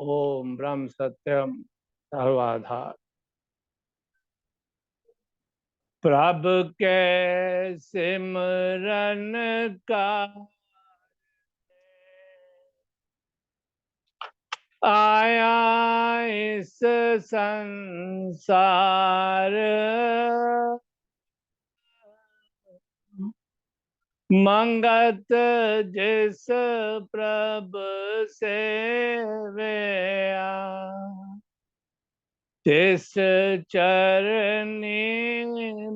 ओम ब्रह्म सत्यम सर्वाधार। प्रभु के सिमरन का आया इस संसार, मंगत जिस प्रभु से वे तिस चरनी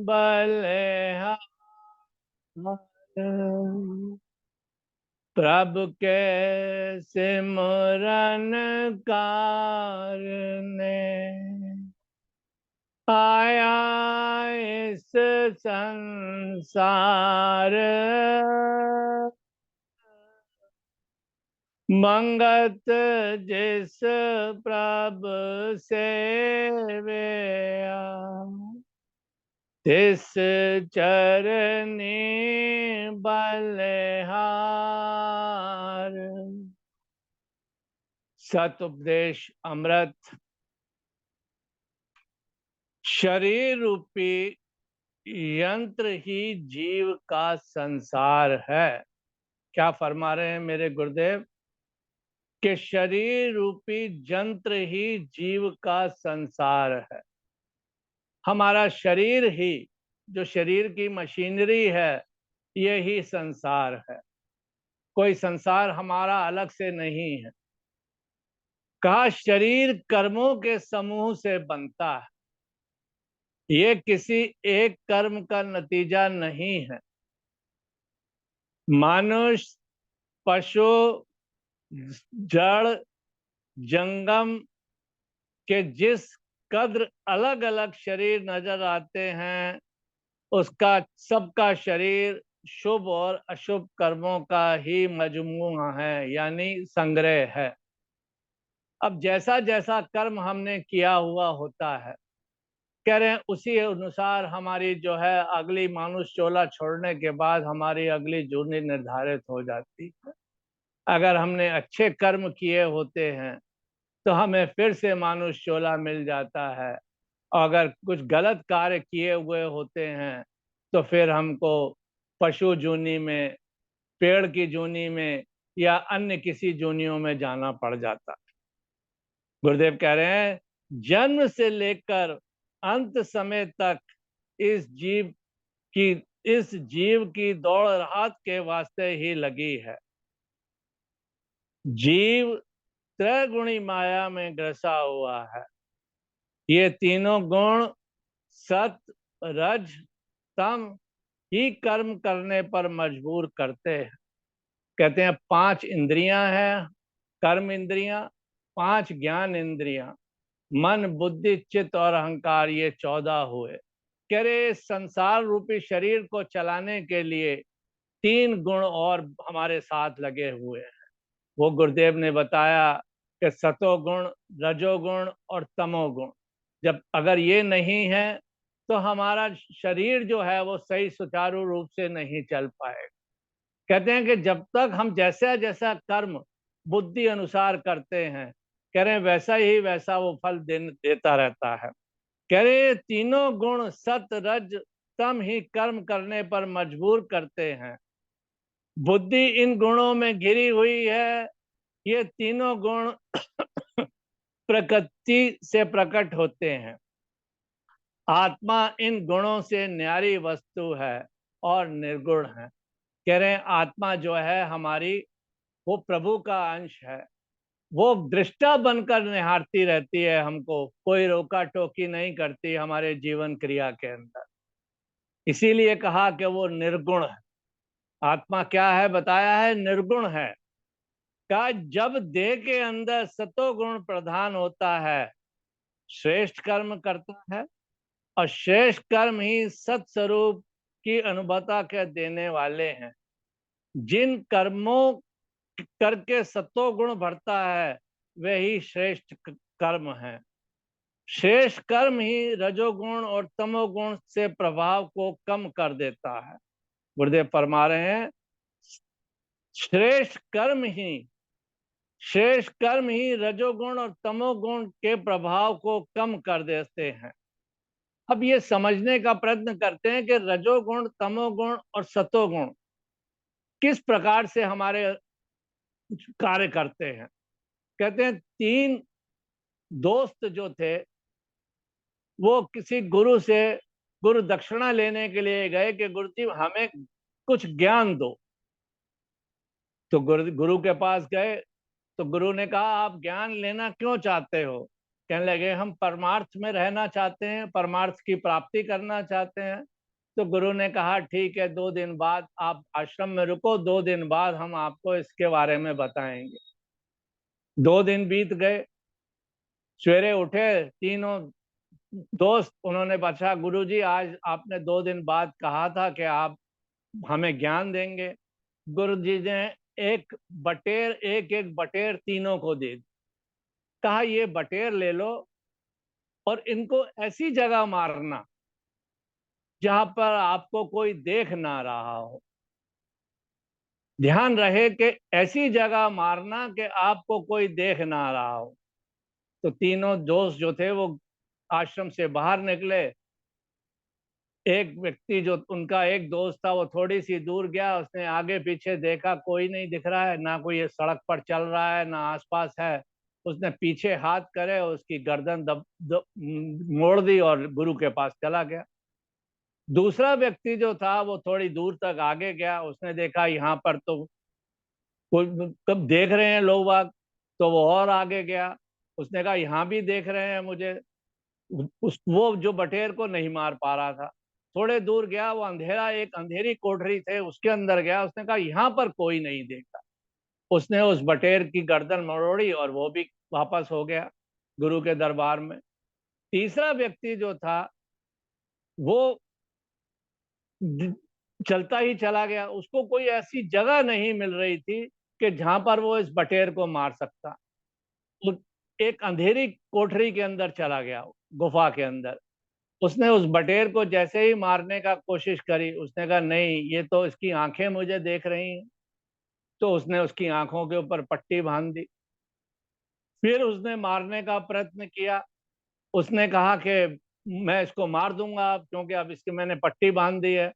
बलिहार। प्रभु के सिमरन कारने आया इस संसार, मंगत जिस प्रभु से वे तिस चरनी बलिहार। सत उपदेश अमृत। शरीर रूपी यंत्र ही जीव का संसार है। क्या फरमा रहे हैं मेरे गुरुदेव कि शरीर रूपी यंत्र ही जीव का संसार है। हमारा शरीर ही, जो शरीर की मशीनरी है, यही संसार है। कोई संसार हमारा अलग से नहीं है। कहा शरीर कर्मों के समूह से बनता है, ये किसी एक कर्म का नतीजा नहीं है। मनुष्य, पशु, जड़, जंगम के जिस कद्र अलग अलग शरीर नजर आते हैं, उसका सबका शरीर शुभ और अशुभ कर्मों का ही मजमूआ है, यानी संग्रह है। अब जैसा जैसा कर्म हमने किया हुआ होता है, कह रहे हैं उसी अनुसार हमारी जो है अगली मानुष चोला छोड़ने के बाद हमारी अगली जूनी निर्धारित हो जाती है। अगर हमने अच्छे कर्म किए होते हैं तो हमें फिर से मानुष चोला मिल जाता है, और अगर कुछ गलत कार्य किए हुए होते हैं तो फिर हमको पशु जूनी में, पेड़ की जूनी में या अन्य किसी जूनियों में जाना पड़ जाता। गुरुदेव कह रहे हैं जन्म से लेकर अंत समय तक इस जीव की इस जीव की दौड़ रात के वास्ते ही लगी है। जीव त्रैगुणी माया में ग्रसा हुआ है। ये तीनों गुण सत, रज, तम ही कर्म करने पर मजबूर करते हैं। कहते हैं 5 इंद्रियां हैं, कर्म इंद्रियां, 5 ज्ञान इंद्रियां, मन, बुद्धि, चित्त और अहंकार, ये 14 हुए। कह रहे संसार रूपी शरीर को चलाने के लिए 3 गुण और हमारे साथ लगे हुए हैं। वो गुरुदेव ने बताया कि सतोगुण, रजोगुण और तमोगुण। जब अगर ये नहीं है तो हमारा शरीर जो है वो सही सुचारू रूप से नहीं चल पाएगा। कहते हैं कि जब तक हम जैसा जैसा कर्म बुद्धि अनुसार करते हैं, कह रहे हैं वैसा वो फल देता रहता है। कह रहे तीनों गुण सत, रज, तम ही कर्म करने पर मजबूर करते हैं। बुद्धि इन गुणों में घिरी हुई है। ये तीनों गुण प्रकृति से प्रकट होते हैं। आत्मा इन गुणों से न्यारी वस्तु है और निर्गुण है। कह रहे हैं आत्मा जो है हमारी, वो प्रभु का अंश है। वो दृष्टा बनकर निहारती रहती है हमको, कोई रोका टोकी नहीं करती हमारे जीवन क्रिया के अंदर। इसीलिए कहा कि वो निर्गुण है। आत्मा क्या है बताया है, निर्गुण है। का जब देह के अंदर सतोगुण प्रधान होता है, श्रेष्ठ कर्म करता है, और श्रेष्ठ कर्म ही सत्स्वरूप की अनुभवता के देने वाले हैं। जिन कर्मों करके सतोगुण बढ़ता है वही श्रेष्ठ कर्म है। श्रेष्ठ कर्म ही रजोगुण और तमोगुण से प्रभाव को कम कर देता है। गुरुदेव फरमा रहे हैं श्रेष्ठ कर्म ही श्रेष्ठ कर्म ही रजोगुण और तमोगुण के प्रभाव को कम कर देते हैं। अब ये समझने का प्रयत्न करते हैं कि रजोगुण, तमोगुण और सतोगुण किस प्रकार से हमारे कार्य करते हैं। कहते हैं तीन दोस्त जो थे वो किसी गुरु से गुरु दक्षिणा लेने के लिए गए कि गुरु जी हमें कुछ ज्ञान दो। तो गुरु के पास गए तो गुरु ने कहा आप ज्ञान लेना क्यों चाहते हो। कहने लगे हम परमार्थ में रहना चाहते हैं, परमार्थ की प्राप्ति करना चाहते हैं। तो गुरु ने कहा ठीक है, 2 दिन बाद आप आश्रम में रुको, 2 दिन बाद हम आपको इसके बारे में बताएंगे। 2 दिन बीत गए। सवेरे उठे तीनों दोस्त, उन्होंने पूछा गुरु जी आज आपने 2 दिन बाद कहा था कि आप हमें ज्ञान देंगे। गुरु जी ने एक एक एक बटेर तीनों को दे दी। कहा ये बटेर ले लो और इनको ऐसी जगह मारना जहां पर आपको कोई देख ना रहा हो। ध्यान रहे कि ऐसी जगह मारना कि आपको कोई देख ना रहा हो। तो तीनों दोस्त जो थे वो आश्रम से बाहर निकले। एक व्यक्ति जो उनका एक दोस्त था वो थोड़ी सी दूर गया, उसने आगे पीछे देखा कोई नहीं दिख रहा है, ना कोई ये सड़क पर चल रहा है ना आसपास है। उसने पीछे हाथ करे, उसकी गर्दन मोड़ दी और गुरु के पास चला गया। दूसरा व्यक्ति जो था वो थोड़ी दूर तक आगे गया, उसने देखा यहाँ पर तो कोई कब देख रहे हैं लोग बाग, तो वो और आगे गया। उसने कहा यहाँ भी देख रहे हैं मुझे। उस वो जो बटेर को नहीं मार पा रहा था। थोड़े दूर गया, वो अंधेरा, एक अंधेरी कोठरी थे उसके अंदर गया, उसने कहा यहाँ पर कोई नहीं देखा। उसने उस बटेर की गर्दन मरोड़ी और वो भी वापस हो गया गुरु के दरबार में। तीसरा व्यक्ति जो था वो चलता ही चला गया, उसको कोई ऐसी जगह नहीं मिल रही थी कि जहां पर वो इस बटेर को मार सकता। वो एक अंधेरी कोठरी के अंदर चला गया, गुफा के अंदर। उसने उस बटेर को जैसे ही मारने का कोशिश करी, उसने कहा नहीं ये तो इसकी आंखें मुझे देख रही हैं। तो उसने उसकी आंखों के ऊपर पट्टी बांध दी। फिर उसने मारने का प्रयत्न किया। उसने कहा कि मैं इसको मार दूंगा अब, क्योंकि अब इसकी मैंने पट्टी बांध दी है।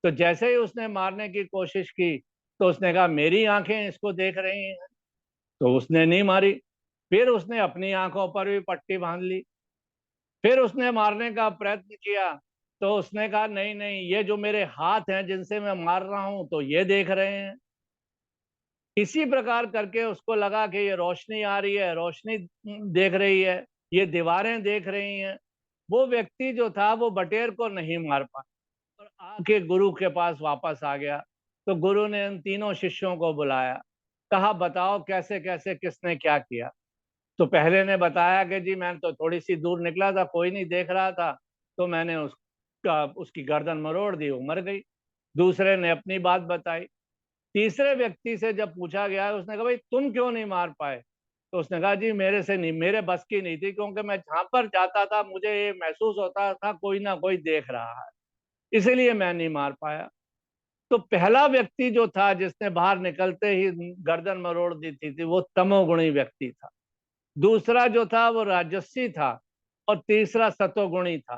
तो जैसे ही उसने मारने की कोशिश की तो उसने कहा मेरी आंखें इसको देख रही हैं। तो उसने नहीं मारी। फिर उसने अपनी आंखों पर भी पट्टी बांध ली। फिर उसने मारने का प्रयत्न किया तो उसने कहा नहीं नहीं, ये जो मेरे हाथ हैं जिनसे मैं मार रहा हूं तो ये देख रहे हैं। इसी प्रकार करके उसको लगा कि ये रोशनी आ रही है, रोशनी देख रही है, ये दीवारें देख रही हैं। वो व्यक्ति जो था वो बटेर को नहीं मार पाया और आके गुरु के पास वापस आ गया। तो गुरु ने उन तीनों शिष्यों को बुलाया, कहा बताओ कैसे कैसे किसने क्या किया। तो पहले ने बताया कि जी मैं तो थोड़ी सी दूर निकला था, कोई नहीं देख रहा था, तो मैंने उसकी गर्दन मरोड़ दी, वो मर गई। दूसरे ने अपनी बात बताई। तीसरे व्यक्ति से जब पूछा गया, उसने कहा भाई तुम क्यों नहीं मार पाए। तो उसने कहा जी मेरे से नहीं, मेरे बस की नहीं थी, क्योंकि मैं जहां पर जाता था मुझे ये महसूस होता था कोई ना कोई देख रहा है, इसीलिए मैं नहीं मार पाया। तो पहला व्यक्ति जो था जिसने बाहर निकलते ही गर्दन मरोड़ दी थी वो तमोगुणी व्यक्ति था। दूसरा जो था वो राजसी था और तीसरा सतोगुणी था।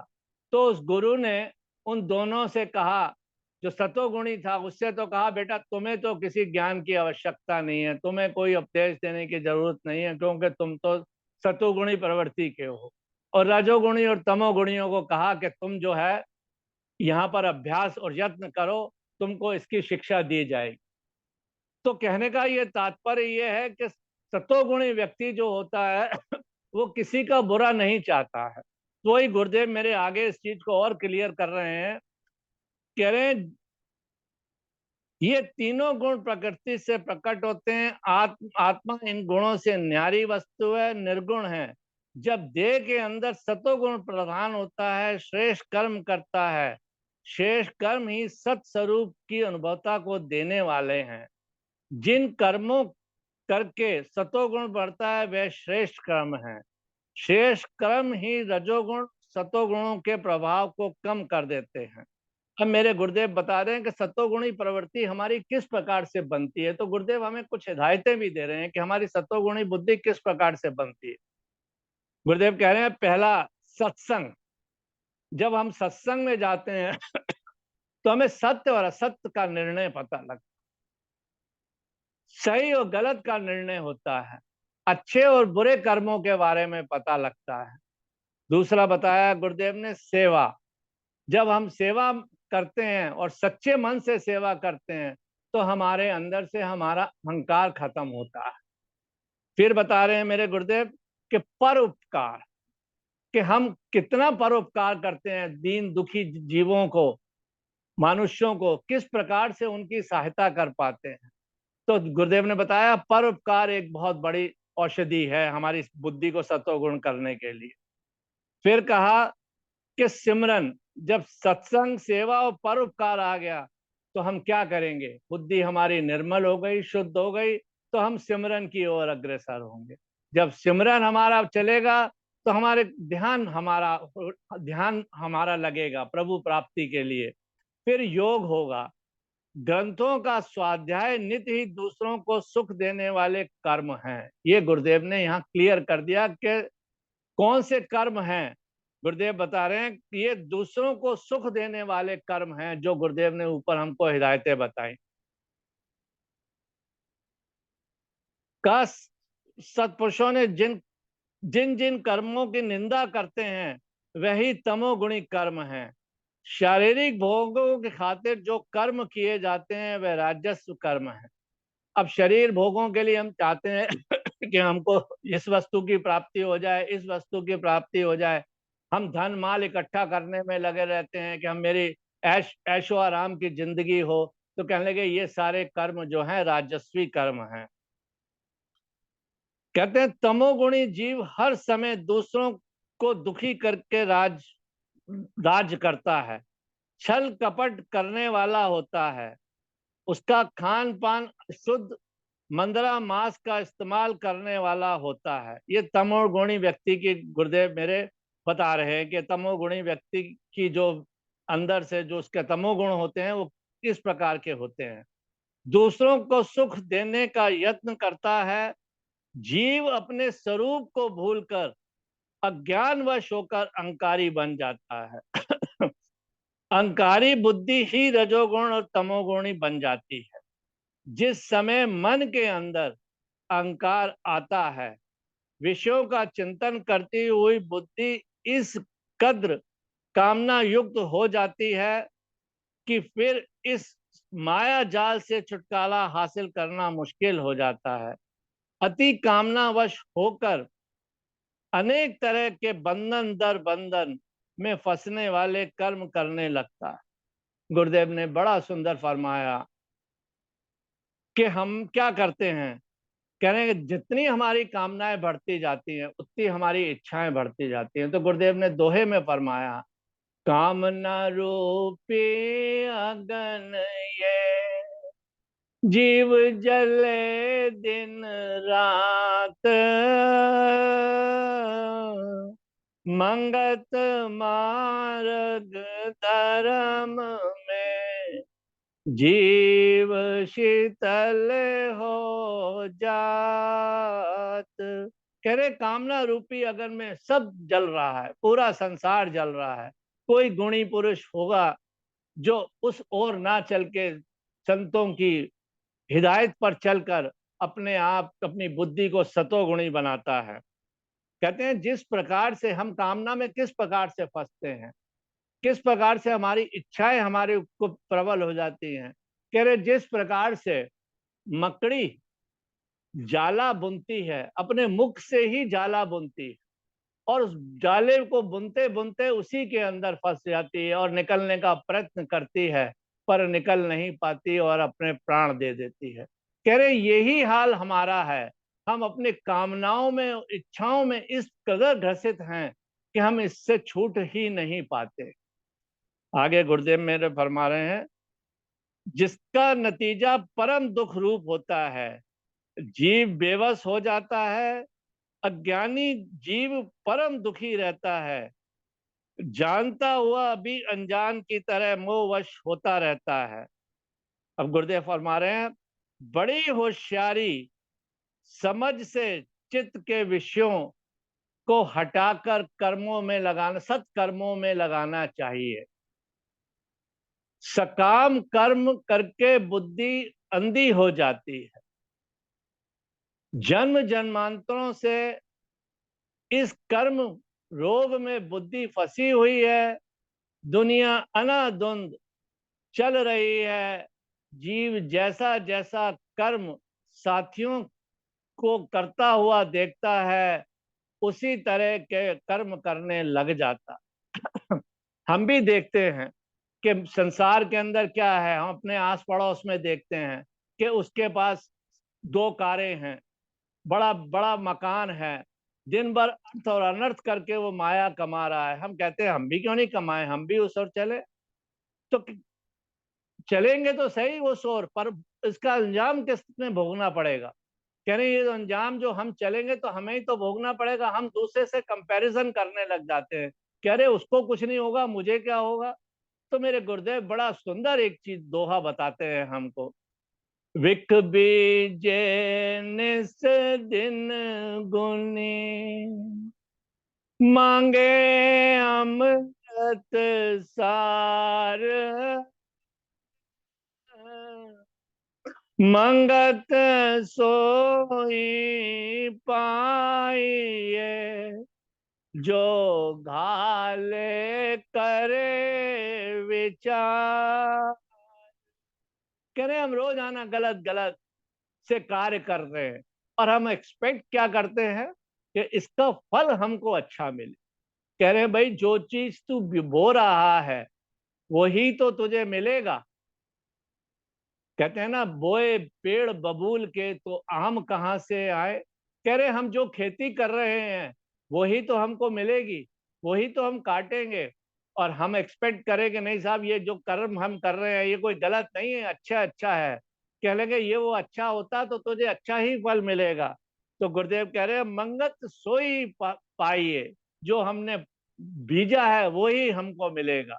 तो उस गुरु ने उन दोनों से कहा, जो सतोगुणी था उससे तो कहा बेटा तुम्हें तो किसी ज्ञान की आवश्यकता नहीं है, तुम्हें कोई उपदेश देने की जरूरत नहीं है, क्योंकि तुम तो सतोगुणी प्रवृत्ति के हो। और रजोगुणी और तमोगुणियों को कहा कि तुम जो है यहाँ पर अभ्यास और यत्न करो, तुमको इसकी शिक्षा दी जाएगी। तो कहने का ये तात्पर्य ये है कि सतोगुणी व्यक्ति जो होता है वो किसी का बुरा नहीं चाहता है। तो वही गुरुदेव मेरे आगे इस चीज को और क्लियर कर रहे हैं। कह रहे हैं ये तीनों गुण प्रकृति से प्रकट होते हैं। आत्मा इन गुणों से न्यारी वस्तु है, निर्गुण है। जब देह के अंदर सतोगुण प्रधान होता है, श्रेष्ठ कर्म करता है। श्रेष्ठ कर्म ही सत स्वरूप की अनुभवता को देने वाले हैं। जिन कर्मों करके सतोगुण बढ़ता है वह श्रेष्ठ कर्म है। श्रेष्ठ कर्म ही रजोगुण सतोगुणों के प्रभाव को कम कर देते हैं। अब मेरे गुरुदेव बता रहे हैं कि सत्वगुणी प्रवृत्ति हमारी किस प्रकार से बनती है। तो गुरुदेव हमें कुछ हिदायतें भी दे रहे हैं कि हमारी सत्वगुणी बुद्धि किस प्रकार से बनती है। गुरुदेव कह रहे हैं, पहला, सत्संग। जब हम सत्संग में जाते हैं तो हमें सत्य और असत्य का निर्णय पता लगता है, सही और गलत का निर्णय होता है, अच्छे और बुरे कर्मों के बारे में पता लगता है। दूसरा बताया गुरुदेव ने, सेवा। जब हम सेवा करते हैं और सच्चे मन से सेवा करते हैं तो हमारे अंदर से हमारा अहंकार खत्म होता है। फिर बता रहे हैं मेरे गुरुदेव कि परोपकार, कि हम कितना परोपकार करते हैं दीन दुखी जीवों को, मनुष्यों को किस प्रकार से उनकी सहायता कर पाते हैं। तो गुरुदेव ने बताया परोपकार एक बहुत बड़ी औषधि है हमारी बुद्धि को सत्वगुण करने के लिए। फिर कहा कि सिमरन। जब सत्संग, सेवा और परोपकार आ गया तो हम क्या करेंगे, बुद्धि हमारी निर्मल हो गई, शुद्ध हो गई, तो हम सिमरन की ओर अग्रसर होंगे। जब सिमरन हमारा चलेगा तो हमारे ध्यान हमारा लगेगा प्रभु प्राप्ति के लिए। फिर योग होगा। ग्रंथों का स्वाध्याय नित्य ही दूसरों को सुख देने वाले कर्म हैं। ये गुरुदेव ने यहाँ क्लियर कर दिया कि कौन से कर्म हैं। गुरुदेव बता रहे हैं कि ये दूसरों को सुख देने वाले कर्म हैं, जो गुरुदेव ने ऊपर हमको हिदायतें बताई। का सत्पुरुषों ने जिन जिन जिन कर्मों की निंदा करते हैं वही तमोगुणी कर्म हैं। शारीरिक भोगों के खातिर जो कर्म किए जाते हैं वह राजस्व कर्म है। अब शरीर भोगों के लिए हम चाहते हैं कि हमको इस वस्तु की प्राप्ति हो जाए, इस वस्तु की प्राप्ति हो जाए। हम धन माल इकट्ठा करने में लगे रहते हैं कि हम मेरी ऐशो आराम की जिंदगी हो। तो कहने लगे ये सारे कर्म जो हैं राजस्वी कर्म हैं। कहते हैं तमोगुणी जीव हर समय दूसरों को दुखी करके राज करता है, छल कपट करने वाला होता है, उसका खान पान शुद्ध मंदरा मांस का इस्तेमाल करने वाला होता है। ये तमोगुणी व्यक्ति की गुरुदेव मेरे बता रहे हैं कि तमोगुणी व्यक्ति की जो अंदर से जो उसके तमोगुण होते हैं वो किस प्रकार के होते हैं। दूसरों को सुख देने का यत्न करता है। जीव अपने स्वरूप को भूलकर अज्ञानवश होकर अहंकारी बन जाता है। अहंकारी बुद्धि ही रजोगुण और तमोगुणी बन जाती है। जिस समय मन के अंदर अहंकार आता है, विषयों का चिंतन करती हुई बुद्धि इस कद्र कामना युक्त हो जाती है कि फिर इस माया जाल से छुटकारा हासिल करना मुश्किल हो जाता है। अति कामनावश होकर अनेक तरह के बंधन दर बंधन में फंसने वाले कर्म करने लगता है। गुरुदेव ने बड़ा सुंदर फरमाया कि हम क्या करते हैं। कह रहे हैं कि जितनी हमारी कामनाएं बढ़ती जाती हैं उतनी हमारी इच्छाएं बढ़ती जाती हैं। तो गुरुदेव ने दोहे में फरमाया, कामना रूपी अगन ये जीव जले दिन रात, मंगत मार्ग धर्म में जीव शीतल हो जात। कह रहे कामना रूपी अगर में सब जल रहा है, पूरा संसार जल रहा है। कोई गुणी पुरुष होगा जो उस ओर ना चल के संतों की हिदायत पर चलकर अपने आप अपनी बुद्धि को सतोगुणी बनाता है। कहते हैं जिस प्रकार से हम कामना में किस प्रकार से फंसते हैं, किस प्रकार से हमारी इच्छाएं हमारे को प्रबल हो जाती हैं। कह रहे जिस प्रकार से मकड़ी जाला बुनती है, अपने मुख से ही जाला बुनती है और उस जाले को बुनते बुनते उसी के अंदर फंस जाती है और निकलने का प्रयत्न करती है, पर निकल नहीं पाती और अपने प्राण दे देती है। कह रहे यही हाल हमारा है। हम अपनी कामनाओं में, इच्छाओं में इस कदर ग्रसित हैं कि हम इससे छूट ही नहीं पाते। आगे गुरुदेव मेरे फरमा रहे हैं, जिसका नतीजा परम दुख रूप होता है। जीव बेबस हो जाता है, अज्ञानी जीव परम दुखी रहता है। जानता हुआ भी अनजान की तरह मोहवश होता रहता है। अब गुरुदेव फरमा रहे हैं, बड़ी होशियारी समझ से चित्त के विषयों को हटाकर कर्मों में लगाना, सत्कर्मों में लगाना चाहिए। सकाम कर्म करके बुद्धि अंधी हो जाती है। जन्म जन्मांतरों से इस कर्म रोग में बुद्धि फंसी हुई है। दुनिया अनाधुंध चल रही है। जीव जैसा जैसा कर्म साथियों को करता हुआ देखता है, उसी तरह के कर्म करने लग जाता। हम भी देखते हैं कि संसार के अंदर क्या है। हम अपने आस पड़ोस में देखते हैं कि उसके पास 2 कारें हैं, बड़ा बड़ा मकान है, दिन भर अर्थ और अनर्थ करके वो माया कमा रहा है। हम कहते हैं हम भी क्यों नहीं कमाएं, हम भी उस ओर चले। तो चलेंगे तो सही उस ओर, पर इसका अंजाम किसने भोगना पड़ेगा। कह रहे ये अंजाम जो हम चलेंगे तो हमें ही तो भोगना पड़ेगा। हम दूसरे से कंपैरिजन करने लग जाते हैं, कह रहे उसको कुछ नहीं होगा, मुझे क्या होगा। तो मेरे गुरुदेव बड़ा सुंदर एक चीज दोहा बताते हैं हमको। विख बीजे निस दिन गुनी, मांगे अमृत सार, मंगत सोई पाइए, जो घाले करे विचार। कह रहे हम रोज आना गलत गलत से कार्य कर रहे हैं, और हम एक्सपेक्ट क्या करते हैं कि इसका फल हमको अच्छा मिले। कह रहे हैं भाई जो चीज तू बो रहा है वही तो तुझे मिलेगा। कहते हैं ना, बोए पेड़ बबूल के तो आम कहाँ से आए। कह रहे हम जो खेती कर रहे हैं वही तो हमको मिलेगी, वही तो हम काटेंगे। और हम एक्सपेक्ट करें कि नहीं साहब ये जो कर्म हम कर रहे हैं ये कोई गलत नहीं है, अच्छा अच्छा है। कह लेंगे ये वो अच्छा होता तो तुझे अच्छा ही फल मिलेगा। तो गुरुदेव कह रहे हैं मंगत सोई पाइए, जो हमने बीजा है वही हमको मिलेगा।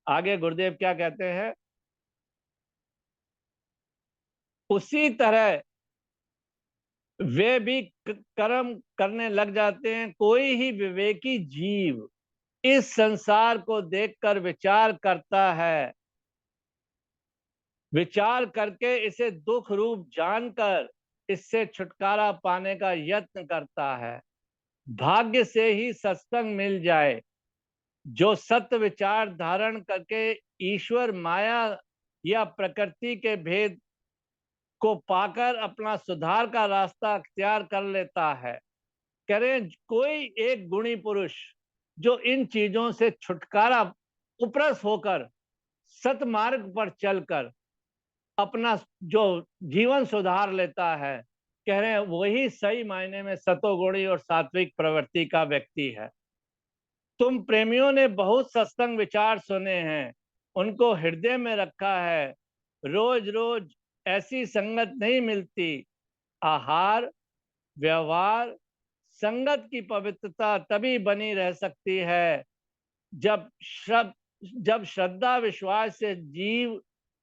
आगे गुरुदेव क्या कहते हैं, उसी तरह वे भी कर्म करने लग जाते हैं। कोई ही विवेकी जीव इस संसार को देखकर विचार करता है, विचार करके इसे दुख रूप जानकर इससे छुटकारा पाने का यत्न करता है। भाग्य से ही सत्संग मिल जाए, जो सत्य विचार धारण करके ईश्वर माया या प्रकृति के भेद को पाकर अपना सुधार का रास्ता अख्तियार कर लेता है। करें कोई एक गुणी पुरुष जो इन चीजों से छुटकारा उपरस होकर सतमार्ग पर चलकर अपना जो जीवन सुधार लेता है, कह रहे हैं वही सही मायने में सतोगुणी और सात्विक प्रवृत्ति का व्यक्ति है। तुम प्रेमियों ने बहुत सत्संग विचार सुने हैं, उनको हृदय में रखा है। रोज रोज ऐसी संगत नहीं मिलती। आहार व्यवहार संगत की पवित्रता तभी बनी रह सकती है जब जब श्रद्धा विश्वास से जीव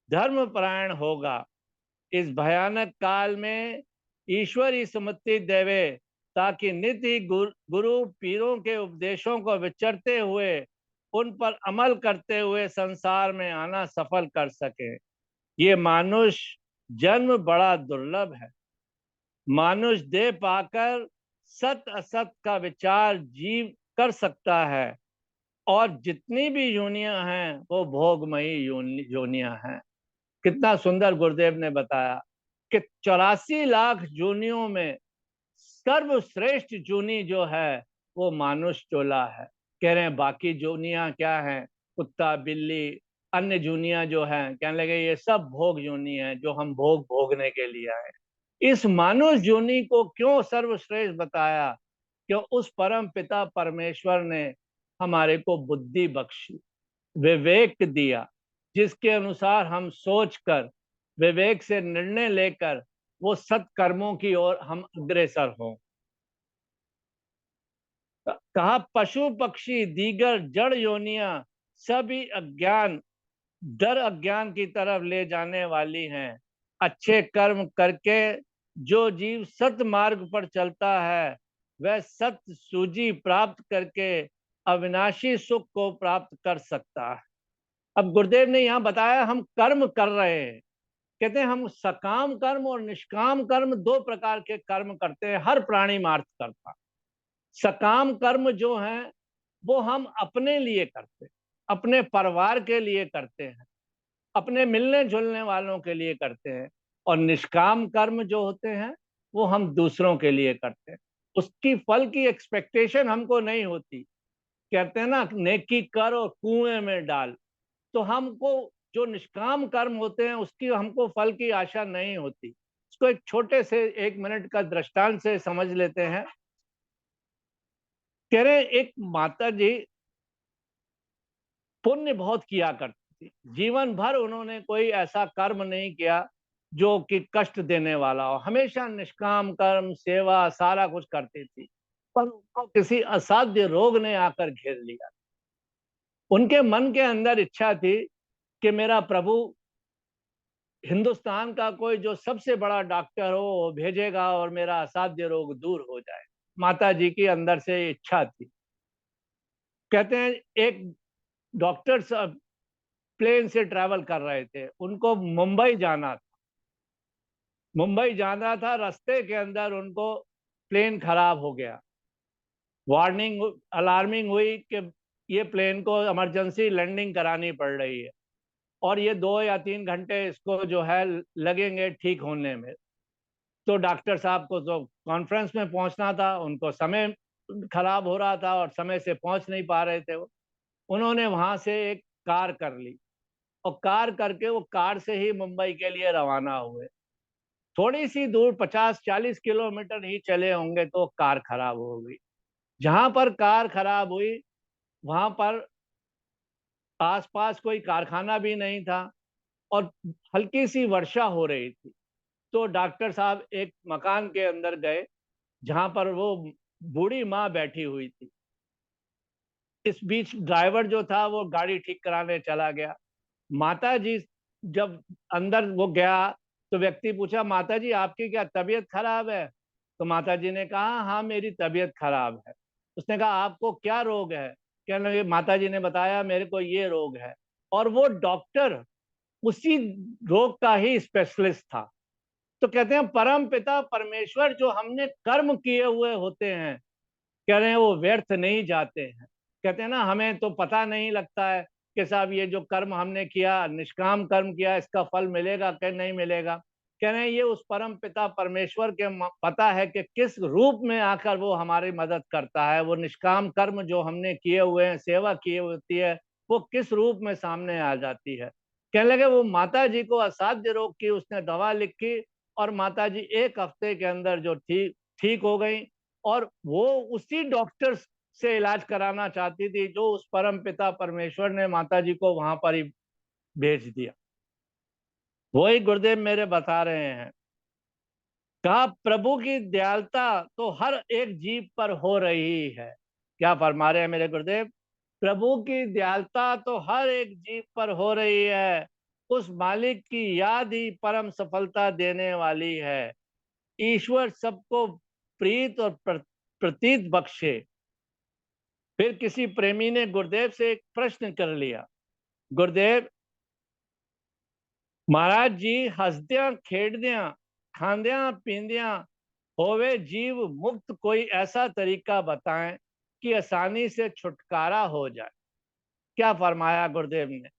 धर्म परायण होगा। इस भयानक काल में ईश्वर ही सुमति देवे, ताकि नित्य ही गुरु पीरों के उपदेशों को विचरते हुए उन पर अमल करते हुए संसार में आना सफल कर सके। ये मानुष जन्म बड़ा दुर्लभ है। मानुष देह पाकर सत असत का विचार जीव कर सकता है, और जितनी भी योनियां हैं वो भोगमयी योनियां हैं। कितना सुंदर गुरुदेव ने बताया कि 84 लाख जोनियों में सर्वश्रेष्ठ जोनी जो है वो मानुष चोला है। कह रहे हैं बाकी जोनियां क्या हैं, कुत्ता बिल्ली अन्य जोनियां जो हैं, कहने लगे ये सब भोग जोनी है जो हम भोग भोगने के लिए आए। इस मानुष जोनी को क्यों सर्वश्रेष्ठ बताया, क्यों उस परम पिता परमेश्वर ने हमारे को बुद्धि बख्शी, विवेक दिया, जिसके अनुसार हम सोचकर विवेक से निर्णय लेकर वो सत्कर्मों की ओर हम अग्रसर हों। कहा पशु पक्षी दीगर जड़ योनियां सभी अज्ञान डर अज्ञान की तरफ ले जाने वाली हैं। अच्छे कर्म करके जो जीव सत मार्ग पर चलता है वह सत सूझी प्राप्त करके अविनाशी सुख को प्राप्त कर सकता है। अब गुरुदेव ने यहाँ बताया हम कर्म कर रहे हैं। कहते हैं हम सकाम कर्म और निष्काम कर्म दो प्रकार के कर्म करते हैं, हर प्राणी मार्थ करता। सकाम कर्म जो है वो हम अपने लिए करते हैं, अपने परिवार के लिए करते हैं, अपने मिलने जुलने वालों के लिए करते हैं। और निष्काम कर्म जो होते हैं वो हम दूसरों के लिए करते हैं, उसकी फल की एक्सपेक्टेशन हमको नहीं होती। कहते हैं ना, नेकी कर और कुएं में डाल। तो हमको जो निष्काम कर्म होते हैं उसकी हमको फल की आशा नहीं होती। इसको एक छोटे से 1 मिनट का दृष्टांत से समझ लेते हैं। कह रहे एक माता जी पुण्य बहुत किया करती थी, जीवन भर उन्होंने कोई ऐसा कर्म नहीं किया जो कि कष्ट देने वाला हो, हमेशा निष्काम कर्म सेवा सारा कुछ करती थी। पर उनको किसी असाध्य रोग ने आकर घेर लिया। उनके मन के अंदर इच्छा थी कि मेरा प्रभु हिंदुस्तान का कोई जो सबसे बड़ा डॉक्टर हो वो भेजेगा और मेरा असाध्य रोग दूर हो जाए। माता जी की अंदर से इच्छा थी। कहते हैं एक डॉक्टर साहब प्लेन से ट्रैवल कर रहे थे, उनको मुंबई जाना था। मुंबई जाना था, रास्ते के अंदर उनको प्लेन खराब हो गया। वार्निंग अलार्मिंग हुई कि ये प्लेन को इमरजेंसी लैंडिंग करानी पड़ रही है और ये 2 या 3 घंटे इसको जो है लगेंगे ठीक होने में। तो डॉक्टर साहब को तो कॉन्फ्रेंस में पहुंचना था, उनको समय खराब हो रहा था और समय से पहुंच नहीं पा रहे थे वो। उन्होंने वहां से एक कार कर ली और कार करके वो कार से ही मुंबई के लिए रवाना हुए। थोड़ी सी दूर 50-40 किलोमीटर ही चले होंगे तो कार खराब हो गई। जहां पर कार खराब हुई वहां पर आसपास कोई कारखाना भी नहीं था और हल्की सी वर्षा हो रही थी। तो डॉक्टर साहब एक मकान के अंदर गए जहां पर वो बूढ़ी माँ बैठी हुई थी। इस बीच ड्राइवर जो था वो गाड़ी ठीक कराने चला गया। माता जी जब अंदर वो गया तो व्यक्ति पूछा, माता जी आपकी क्या तबीयत खराब है? तो माता जी ने कहा हाँ मेरी तबीयत खराब है। उसने कहा आपको क्या रोग है? कहने लगे, माता जी ने बताया मेरे को ये रोग है। और वो डॉक्टर उसी रोग का ही स्पेशलिस्ट था। तो कहते हैं परम पिता परमेश्वर जो हमने कर्म किए हुए होते हैं, कह रहे हैं वो व्यर्थ नहीं जाते हैं। कहते हैं ना हमें तो पता नहीं लगता है कि साहब ये जो कर्म हमने किया, निष्काम कर्म किया, इसका फल मिलेगा कि नहीं मिलेगा। कह रहे हैं ये उस परम पिता परमेश्वर के पता है कि किस रूप में आकर वो हमारी मदद करता है। वो निष्काम कर्म जो हमने किए हुए हैं, सेवा की होती है, वो किस रूप में सामने आ जाती है। कहने लगे वो माता जी को असाध्य रोग की उसने दवा लिखी और माता जी 1 हफ्ते के अंदर जो ठीक ठीक हो गई। और वो उसी डॉक्टर से इलाज कराना चाहती थी जो उस परम पिता परमेश्वर ने माता जी को वहां पर ही भेज दिया। वही गुरुदेव मेरे बता रहे हैं। कहा प्रभु की दयालुता तो हर एक जीव पर हो रही है। क्या फरमा रहे हैं मेरे गुरुदेव? प्रभु की दयालुता तो हर एक जीव पर हो रही है। उस मालिक की याद ही परम सफलता देने वाली है। ईश्वर सबको प्रीत और प्रतीत बख्शे। फिर किसी प्रेमी ने गुरुदेव से एक प्रश्न कर लिया, गुरुदेव महाराज जी हसद्या खेड़द्या खांद्या पींद्या होवे जीव मुक्त कोई ऐसा तरीका बताएं कि आसानी से छुटकारा हो जाए। क्या फरमाया गुरुदेव ने?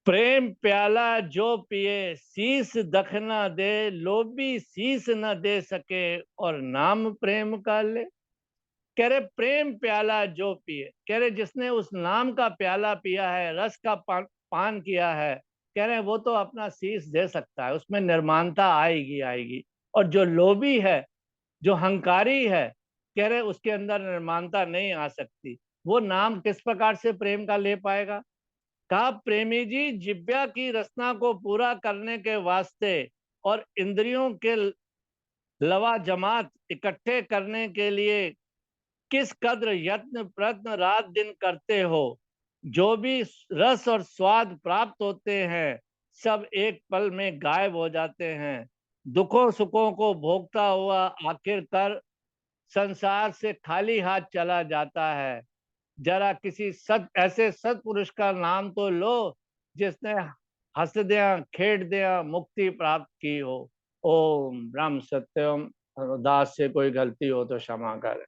प्रेम प्याला जो पिए शीस दख न दे, लोभी शीस न दे सके और नाम प्रेम का ले। कह रहे प्रेम प्याला जो पिए, कह रहे जिसने उस नाम का प्याला पिया है, रस का पान किया है, कह रहे वो तो अपना शीश दे सकता है, उसमें निर्माणता आएगी आएगी। और जो लोभी है, जो हंकारी है, कह रहे उसके अंदर निर्माणता नहीं आ सकती। वो नाम किस प्रकार से प्रेम का ले पाएगा? कहा प्रेमी जी जिब्या की रचना को पूरा करने के वास्ते और इंद्रियों के लवा जमात इकट्ठे करने के लिए किस कद्र यत्न प्रयत्न रात दिन करते हो, जो भी रस और स्वाद प्राप्त होते हैं सब एक पल में गायब हो जाते हैं। दुखों सुखों को भोगता हुआ आखिरकार संसार से खाली हाथ चला जाता है। जरा किसी ऐसे सत्पुरुष का नाम तो लो जिसने हंसदिया खेड़दिया मुक्ति प्राप्त की हो। ओम ब्रह्म सत्यम। दास से कोई गलती हो तो क्षमा करें।